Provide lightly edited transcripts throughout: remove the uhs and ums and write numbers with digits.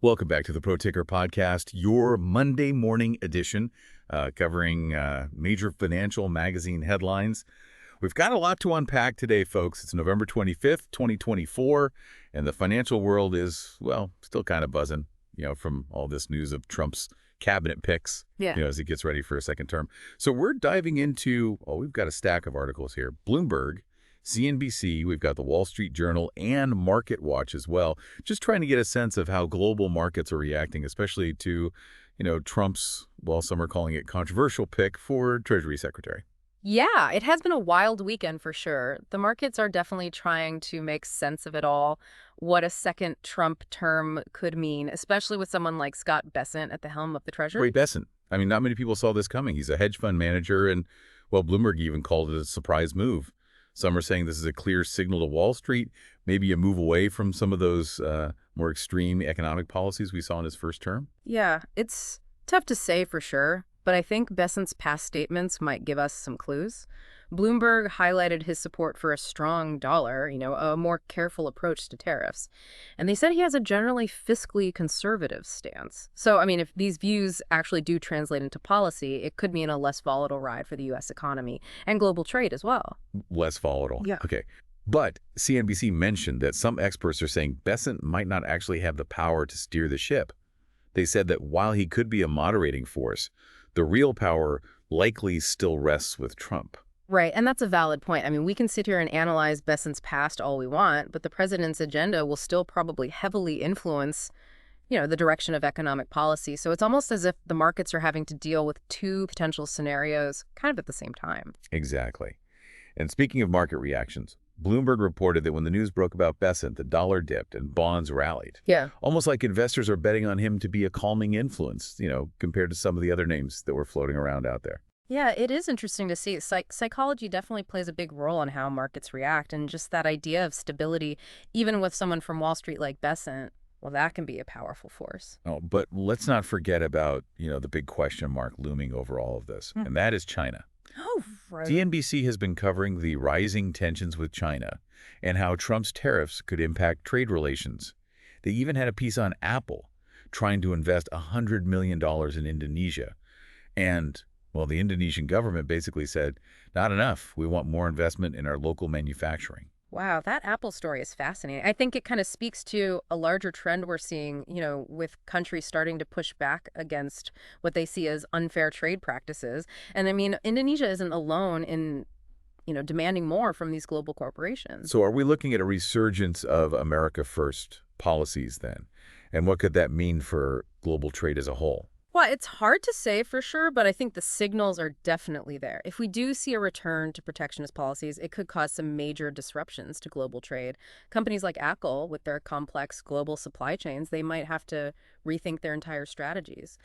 Welcome back to the Pro Ticker Podcast, your Monday morning edition, covering major financial magazine headlines. We've got a lot to unpack today, folks. It's November 25th, 2024, and the financial world is, well, still kind of buzzing, from all this news of Trump's cabinet picks, Yeah. as he gets ready for a second term. So we're diving into, we've got a stack of articles here. Bloomberg, CNBC, we've got the Wall Street Journal, and Market Watch as well. Just trying to get a sense of how global markets are reacting, especially to, Trump's, well, some are calling it controversial pick for Treasury Secretary. Yeah, it has been a wild weekend for sure. The markets are definitely trying to make sense of it all, what a second Trump term could mean, especially with someone like Scott Bessent at the helm of the Ray Treasury. Bessent. I mean, not many people saw this coming. He's a hedge fund manager, and, well, Bloomberg even called it a surprise move. Some are saying this is a clear signal to Wall Street, maybe a move away from some of those more extreme economic policies we saw in his first term. Yeah, it's tough to say for sure, but I think Bessent's past statements might give us some clues. Bloomberg highlighted his support for a strong dollar, a more careful approach to tariffs. And they said he has a generally fiscally conservative stance. So, I mean, if these views actually do translate into policy, it could mean a less volatile ride for the U.S. economy and global trade as well. Less volatile. Yeah. Okay. But CNBC mentioned that some experts are saying Bessent might not actually have the power to steer the ship. They said that while he could be a moderating force, the real power likely still rests with Trump. Right, and that's a valid point. I mean, we can sit here and analyze Bessent's past all we want, but the president's agenda will still probably heavily influence, the direction of economic policy. So it's almost as if the markets are having to deal with two potential scenarios kind of at the same time. Exactly. And speaking of market reactions, Bloomberg reported that when the news broke about Bessent, the dollar dipped and bonds rallied. Yeah. Almost like investors are betting on him to be a calming influence, compared to some of the other names that were floating around out there. Yeah, it is interesting to see. Psychology definitely plays a big role in how markets react, and just that idea of stability, even with someone from Wall Street like Bessent, well, that can be a powerful force. Oh, but let's not forget about, the big question mark looming over all of this, and that is China. Oh, right. CNBC has been covering the rising tensions with China and how Trump's tariffs could impact trade relations. They even had a piece on Apple trying to invest $100 million in Indonesia. And, well, the Indonesian government basically said, not enough. We want more investment in our local manufacturing. Wow, that Apple story is fascinating. I think it kind of speaks to a larger trend we're seeing, with countries starting to push back against what they see as unfair trade practices. And I mean, Indonesia isn't alone in, demanding more from these global corporations. So are we looking at a resurgence of America First policies then? And what could that mean for global trade as a whole? Well, it's hard to say for sure, but I think the signals are definitely there. If we do see a return to protectionist policies, it could cause some major disruptions to global trade. Companies like Apple, with their complex global supply chains, they might have to rethink their entire strategies.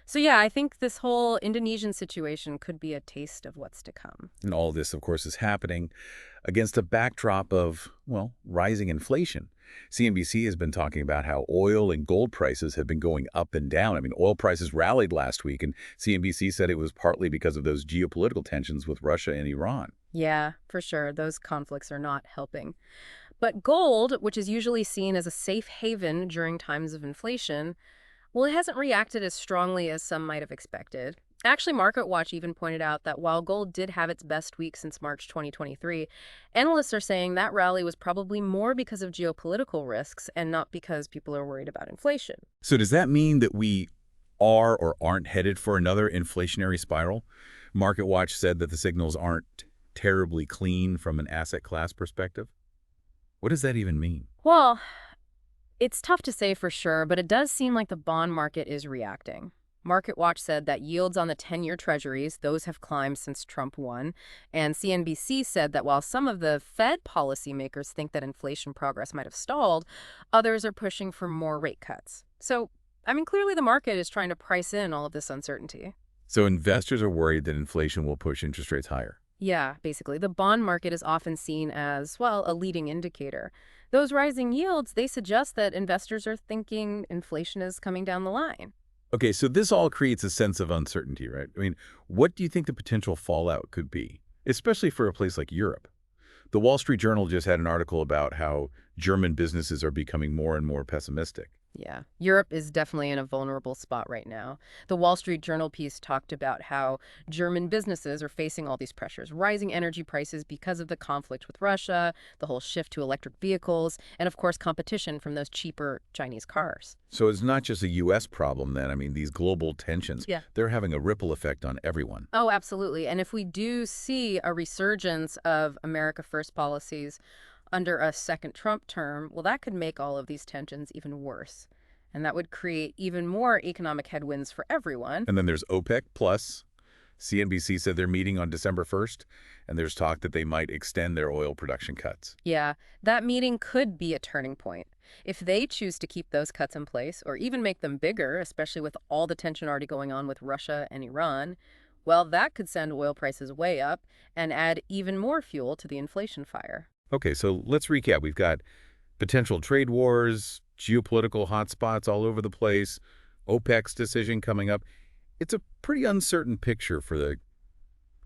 So yeah, I think this whole Indonesian situation could be a taste of what's to come. And all this, of course, is happening against a backdrop of, well, rising inflation. CNBC has been talking about how oil and gold prices have been going up and down. I mean, oil prices rallied last week, and CNBC said it was partly because of those geopolitical tensions with Russia and Iran. Yeah, for sure. Those conflicts are not helping. But gold, which is usually seen as a safe haven during times of inflation, well, it hasn't reacted as strongly as some might have expected. Actually, MarketWatch even pointed out that while gold did have its best week since March 2023, analysts are saying that rally was probably more because of geopolitical risks and not because people are worried about inflation. So does that mean that we are or aren't headed for another inflationary spiral? MarketWatch said that the signals aren't terribly clean from an asset class perspective. What does that even mean? Well, it's tough to say for sure, but it does seem like the bond market is reacting. MarketWatch said that yields on the 10-year treasuries, those have climbed since Trump won. And CNBC said that while some of the Fed policymakers think that inflation progress might have stalled, others are pushing for more rate cuts. So, I mean, clearly the market is trying to price in all of this uncertainty. So investors are worried that inflation will push interest rates higher. Yeah, basically. The bond market is often seen as, well, a leading indicator. Those rising yields, they suggest that investors are thinking inflation is coming down the line. Okay, so this all creates a sense of uncertainty, right? I mean, what do you think the potential fallout could be, especially for a place like Europe? The Wall Street Journal just had an article about how German businesses are becoming more and more pessimistic. Yeah, Europe is definitely in a vulnerable spot right now. The Wall Street Journal piece talked about how German businesses are facing all these pressures, rising energy prices because of the conflict with Russia, the whole shift to electric vehicles, and of course competition from those cheaper Chinese cars. So it's not just a U.S. problem then. I mean, these global tensions, Yeah. they're having a ripple effect on everyone. Oh, absolutely. And if we do see a resurgence of America First policies under a second Trump term, well, that could make all of these tensions even worse. And that would create even more economic headwinds for everyone. And then there's OPEC plus. CNBC said they're meeting on December 1st, and there's talk that they might extend their oil production cuts. Yeah, that meeting could be a turning point. If they choose to keep those cuts in place or even make them bigger, especially with all the tension already going on with Russia and Iran, well, that could send oil prices way up and add even more fuel to the inflation fire. Okay, so let's recap. We've got potential trade wars, geopolitical hotspots all over the place, OPEC's decision coming up. It's a pretty uncertain picture for the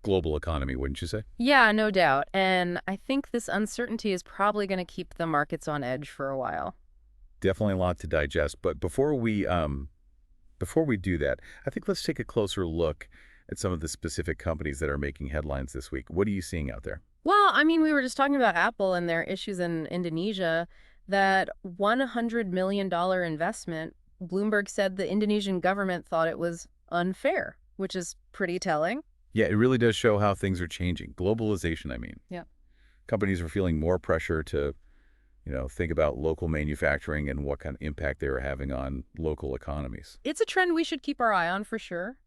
global economy, wouldn't you say? Yeah, no doubt. And I think this uncertainty is probably going to keep the markets on edge for a while. Definitely a lot to digest. But before we do that, I think let's take a closer look at some of the specific companies that are making headlines this week. What are you seeing out there? Well, I mean, we were just talking about Apple and their issues in Indonesia. That $100 million investment, Bloomberg said the Indonesian government thought it was unfair, which is pretty telling. Yeah, it really does show how things are changing. Globalization, I mean. Yeah. Companies are feeling more pressure to, think about local manufacturing and what kind of impact they are having on local economies. It's a trend we should keep our eye on for sure.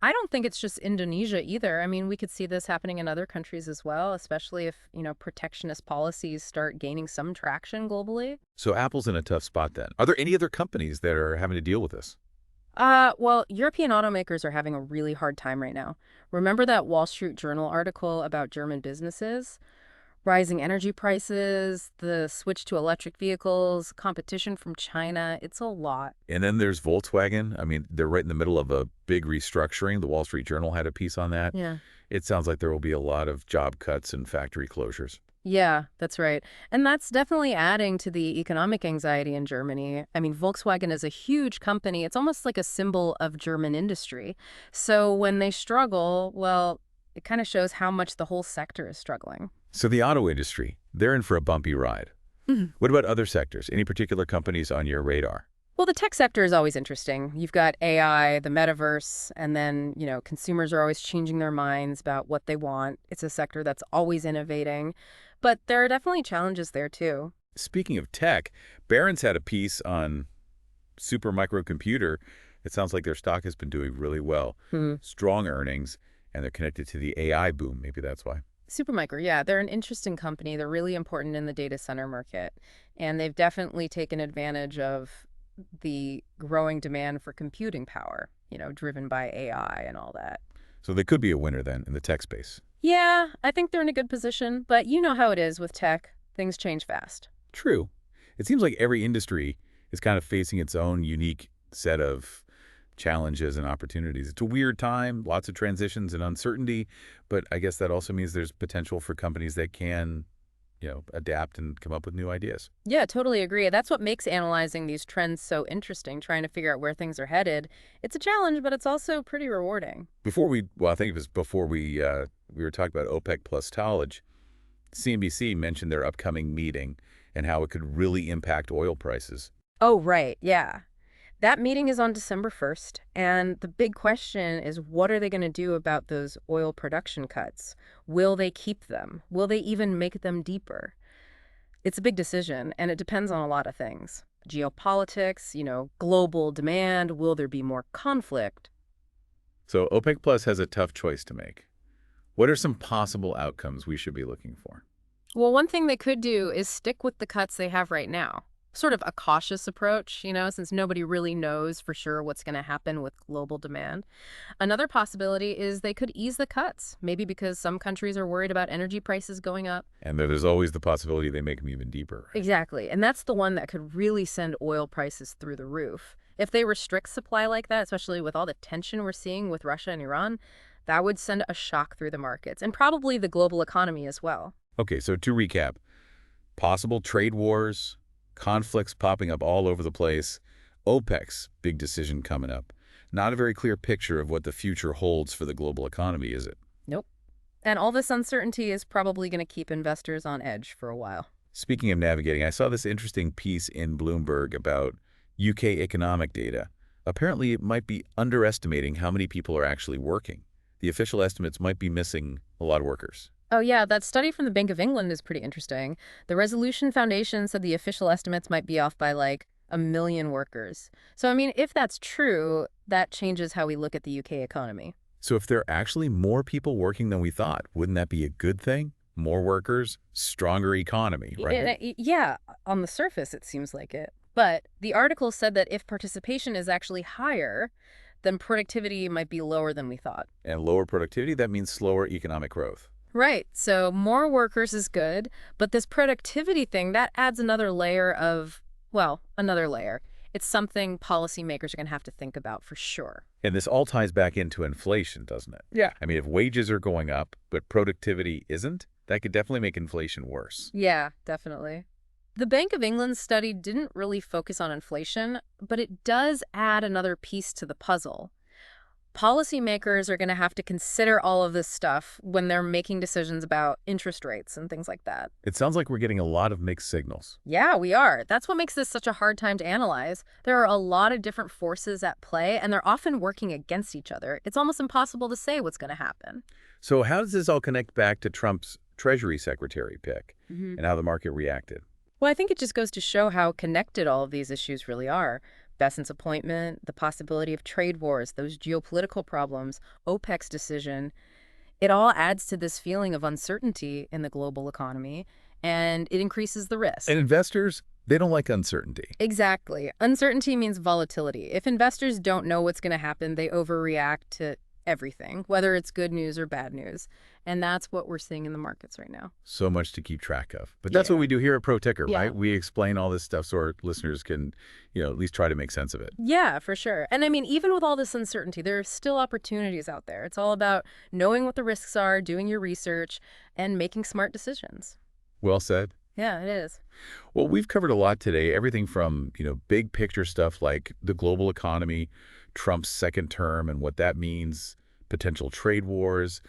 I don't think it's just Indonesia either. I mean, we could see this happening in other countries as well, especially if, protectionist policies start gaining some traction globally. So Apple's in a tough spot then. Are there any other companies that are having to deal with this? Well, European automakers are having a really hard time right now. Remember that Wall Street Journal article about German businesses? Rising energy prices, the switch to electric vehicles, competition from China. It's a lot. And then there's Volkswagen. I mean, they're right in the middle of a big restructuring. The Wall Street Journal had a piece on that. Yeah. It sounds like there will be a lot of job cuts and factory closures. Yeah, that's right. And that's definitely adding to the economic anxiety in Germany. I mean, Volkswagen is a huge company. It's almost like a symbol of German industry. So when they struggle, well, it kind of shows how much the whole sector is struggling. So the auto industry, they're in for a bumpy ride. Mhm. What about other sectors? Any particular companies on your radar? Well, the tech sector is always interesting. You've got AI, the metaverse, and then, consumers are always changing their minds about what they want. It's a sector that's always innovating. But there are definitely challenges there, too. Speaking of tech, Barron's had a piece on Supermicro Computer. It sounds like their stock has been doing really well. Strong earnings, and they're connected to the AI boom. Maybe that's why. Supermicro, yeah, they're an interesting company. They're really important in the data center market. And they've definitely taken advantage of the growing demand for computing power, driven by AI and all that. So they could be a winner then in the tech space. Yeah, I think they're in a good position, but you know how it is with tech. Things change fast. True. It seems like every industry is kind of facing its own unique set of challenges and opportunities. It's a weird time, lots of transitions and uncertainty, but I guess that also means there's potential for companies that can, adapt and come up with new ideas. Yeah, totally agree. That's what makes analyzing these trends so interesting, trying to figure out where things are headed. It's a challenge, but it's also pretty rewarding. I think it was before we were talking about OPEC plus tonnage, CNBC mentioned their upcoming meeting and how it could really impact oil prices. Oh, right. Yeah. That meeting is on December 1st, and the big question is what are they going to do about those oil production cuts? Will they keep them? Will they even make them deeper? It's a big decision, and it depends on a lot of things. Geopolitics, global demand, will there be more conflict? So OPEC plus has a tough choice to make. What are some possible outcomes we should be looking for? Well, one thing they could do is stick with the cuts they have right now. Sort of a cautious approach, since nobody really knows for sure what's going to happen with global demand. Another possibility is they could ease the cuts, maybe because some countries are worried about energy prices going up. And there's always the possibility they make them even deeper. Right? Exactly. And that's the one that could really send oil prices through the roof. If they restrict supply like that, especially with all the tension we're seeing with Russia and Iran, that would send a shock through the markets and probably the global economy as well. Okay, so to recap, possible trade wars, conflicts popping up all over the place, OPEC's big decision coming up. Not a very clear picture of what the future holds for the global economy, is it? Nope. And all this uncertainty is probably going to keep investors on edge for a while. Speaking of navigating, I saw this interesting piece in Bloomberg about UK economic data. Apparently, it might be underestimating how many people are actually working. The official estimates might be missing a lot of workers. Oh yeah, that study from the Bank of England is pretty interesting. The Resolution Foundation said the official estimates might be off by like 1 million workers. So I mean, if that's true, that changes how we look at the UK economy. So if there are actually more people working than we thought, wouldn't that be a good thing? More workers, stronger economy, right? Yeah, on the surface it seems like it. But the article said that if participation is actually higher, then productivity might be lower than we thought. And lower productivity, that means slower economic growth. Right. So more workers is good, but this productivity thing, that adds another layer of, well, another layer. It's something policymakers are going to have to think about for sure. And this all ties back into inflation, doesn't it? Yeah. I mean, if wages are going up, but productivity isn't, that could definitely make inflation worse. Yeah, definitely. The Bank of England study didn't really focus on inflation, but it does add another piece to the puzzle. Policymakers are going to have to consider all of this stuff when they're making decisions about interest rates and things like that. It sounds like we're getting a lot of mixed signals. Yeah, we are. That's what makes this such a hard time to analyze. There are a lot of different forces at play, and they're often working against each other. It's almost impossible to say what's going to happen. So how does this all connect back to Trump's Treasury Secretary pick Mm-hmm. and how the market reacted? Well, I think it just goes to show how connected all of these issues really are. Bessent's appointment, the possibility of trade wars, those geopolitical problems, OPEC's decision. It all adds to this feeling of uncertainty in the global economy, and it increases the risk. And investors, they don't like uncertainty. Exactly. Uncertainty means volatility. If investors don't know what's going to happen, they overreact to everything, whether it's good news or bad news. And that's what we're seeing in the markets right now. So much to keep track of. But that's Yeah. what we do here at ProTicker, Yeah. right? We explain all this stuff so our listeners can, at least try to make sense of it. Yeah, for sure. And I mean, even with all this uncertainty, there are still opportunities out there. It's all about knowing what the risks are, doing your research, and making smart decisions. Well said. Yeah, it is. Well, we've covered a lot today, everything from, big picture stuff like the global economy, Trump's second term and what that means, potential trade wars.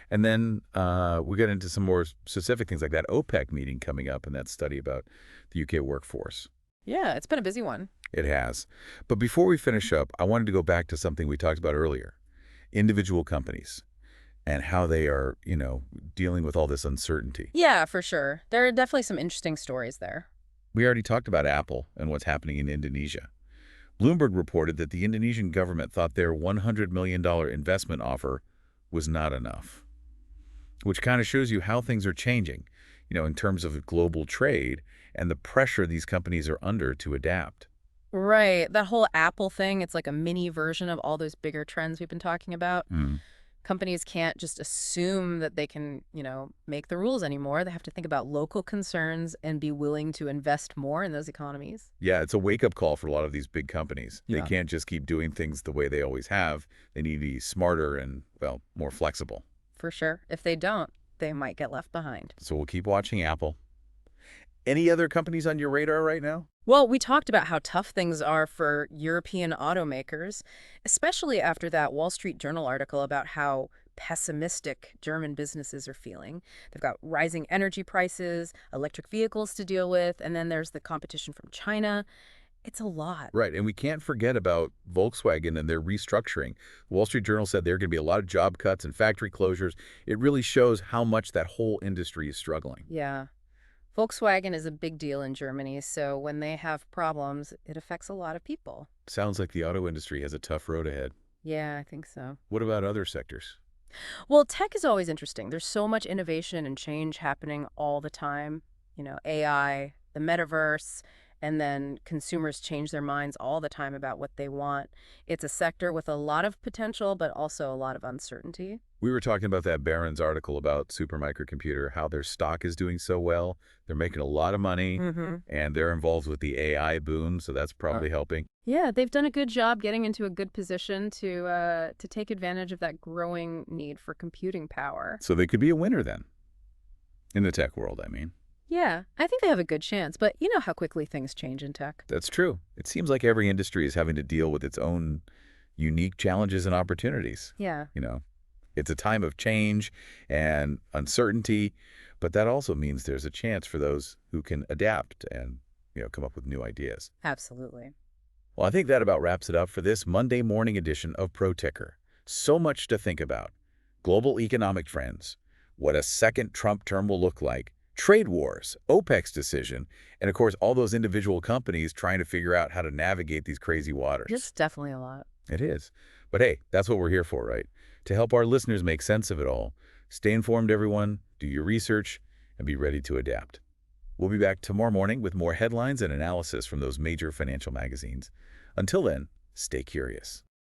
And then we got into some more specific things like that OPEC meeting coming up and that study about the UK workforce. Yeah, it's been a busy one. It has. But before we finish up, I wanted to go back to something we talked about earlier, individual companies and how they are, dealing with all this uncertainty. Yeah, for sure. There are definitely some interesting stories there. We already talked about Apple and what's happening in Indonesia. Bloomberg reported that the Indonesian government thought their $100 million investment offer was not enough, which kind of shows you how things are changing, in terms of global trade and the pressure these companies are under to adapt. Right. That whole Apple thing, it's like a mini version of all those bigger trends we've been talking about. Companies can't just assume that they can, make the rules anymore. They have to think about local concerns and be willing to invest more in those economies. Yeah, it's a wake-up call for a lot of these big companies. Yeah. They can't just keep doing things the way they always have. They need to be smarter and, more flexible. For sure. If they don't, they might get left behind. So we'll keep watching Apple. Any other companies on your radar right now? Well, we talked about how tough things are for European automakers, especially after that Wall Street Journal article about how pessimistic German businesses are feeling. They've got rising energy prices, electric vehicles to deal with, and then there's the competition from China. It's a lot. Right, and we can't forget about Volkswagen and their restructuring. The Wall Street Journal said there are going to be a lot of job cuts and factory closures. It really shows how much that whole industry is struggling. Yeah. Volkswagen is a big deal in Germany, so when they have problems, it affects a lot of people. Sounds like the auto industry has a tough road ahead. Yeah, I think so. What about other sectors? Well, tech is always interesting. There's so much innovation and change happening all the time. AI, the metaverse, and then consumers change their minds all the time about what they want. It's a sector with a lot of potential, but also a lot of uncertainty. We were talking about that Barron's article about Supermicro, how their stock is doing so well. They're making a lot of money, and they're involved with the AI boom, so that's probably helping. Yeah, they've done a good job getting into a good position to take advantage of that growing need for computing power. So they could be a winner then, in the tech world, I mean. Yeah, I think they have a good chance, but you know how quickly things change in tech. That's true. It seems like every industry is having to deal with its own unique challenges and opportunities. Yeah, You know, it's a time of change and uncertainty, but that also means there's a chance for those who can adapt and, come up with new ideas. absolutely. Well, I think that about wraps it up for this Monday morning edition of ProTicker. So much to think about. Global economic trends, what a second Trump term will look like, trade wars, OPEC's decision, and of course, all those individual companies trying to figure out how to navigate these crazy waters. It's definitely a lot. It is. But hey, that's what we're here for, right? To help our listeners make sense of it all. Stay informed, everyone, do your research, and be ready to adapt. We'll be back tomorrow morning with more headlines and analysis from those major financial magazines. Until then, stay curious.